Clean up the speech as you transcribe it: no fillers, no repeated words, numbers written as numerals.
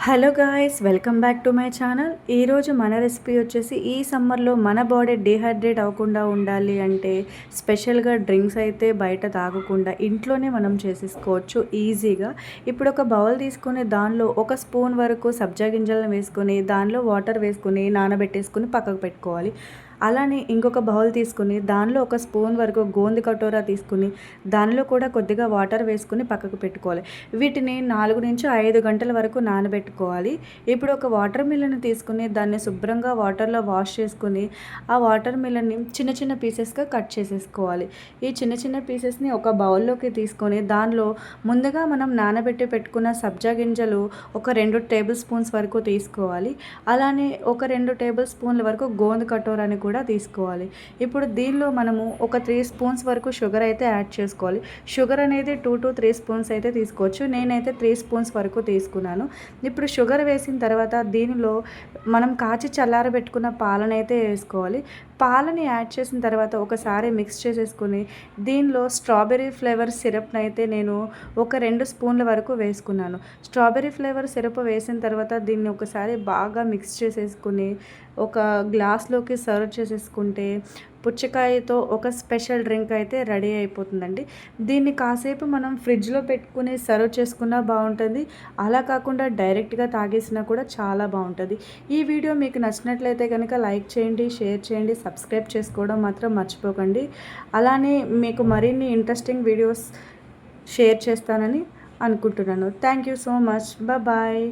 Hello guys, welcome back to my channel. ఈరోజు మన recipe వచ్చేసి ఈ సమ్మర్లో మన బాడీ డీహైడ్రేట్ అవ్వకుండా ఉండాలి అంటే స్పెషల్గా డ్రింక్స్ అయితే బయట తాగకుండా ఇంట్లోనే మనం చేసేసుకోవచ్చు ఈజీగా. ఇప్పుడు ఒక బౌల్ తీసుకొని దానిలో ఒక స్పూన్ వరకు సబ్జా గింజలను వేసుకొని దానిలో వాటర్ వేసుకొని నానబెట్టేసుకొని పక్కకు పెట్టుకోవాలి. అలానే ఇంకొక బౌల్ తీసుకుని దానిలో ఒక స్పూన్ వరకు గోంది కటోరా తీసుకుని దానిలో కూడా కొద్దిగా వాటర్ వేసుకుని పక్కకు పెట్టుకోవాలి. వీటిని 4 నుంచి 5 గంటల వరకు నానబెట్టుకోవాలి. ఇప్పుడు ఒక వాటర్ మిలన్ తీసుకుని దాన్ని శుభ్రంగా వాటర్లో వాష్ చేసుకుని ఆ వాటర్ మిలన్ని చిన్న చిన్న పీసెస్గా కట్ చేసేసుకోవాలి. ఈ చిన్న చిన్న పీసెస్ని ఒక బౌల్లోకి తీసుకొని దానిలో ముందుగా మనం నానబెట్టి పెట్టుకున్న సబ్జా గింజలు ఒక 2 టేబుల్ స్పూన్స్ వరకు తీసుకోవాలి. అలానే ఒక 2 టేబుల్ స్పూన్ల వరకు గోంది కటోరాని కూడా తీసుకోవాలి. ఇప్పుడు దీనిలో మనము ఒక 3 స్పూన్స్ వరకు షుగర్ అయితే యాడ్ చేసుకోవాలి. షుగర్ అనేది 2 to 3 స్పూన్స్ అయితే తీసుకోవచ్చు. నేనైతే 3 స్పూన్స్ వరకు తీసుకున్నాను. ఇప్పుడు షుగర్ వేసిన తర్వాత దీనిలో మనం కాచి చల్లారబెట్టుకున్న పాలనైతే వేసుకోవాలి. పాలని యాడ్ చేసిన తర్వాత ఒకసారి మిక్స్ చేసేసుకుని దీనిలో స్ట్రాబెర్రీ ఫ్లేవర్ సిరప్ని అయితే నేను ఒక 2 స్పూన్ల వరకు వేసుకున్నాను. స్ట్రాబెర్రీ ఫ్లేవర్ సిరప్ వేసిన తర్వాత దీన్ని ఒకసారి బాగా మిక్స్ చేసేసుకుని ఒక గ్లాస్లోకి సర్వ్ చేసేసుకుంటే పుచ్చకాయతో ఒక స్పెషల్ డ్రింక్ అయితే రెడీ అయిపోతుందండి. దీన్ని కాసేపు మనం ఫ్రిడ్జ్లో పెట్టుకుని సర్వ్ చేసుకున్నా బాగుంటుంది. అలా కాకుండా డైరెక్ట్గా తాగేసినా కూడా చాలా బాగుంటుంది. ఈ వీడియో మీకు నచ్చినట్లయితే కనుక లైక్ చేయండి, షేర్ చేయండి, సబ్స్క్రైబ్ చేసుకోవడం మాత్రం మర్చిపోకండి. అలానే మీకు మరిన్ని ఇంట్రెస్టింగ్ వీడియోస్ షేర్ చేస్తానని అనుకుంటున్నాను. Thank you so much. Bye.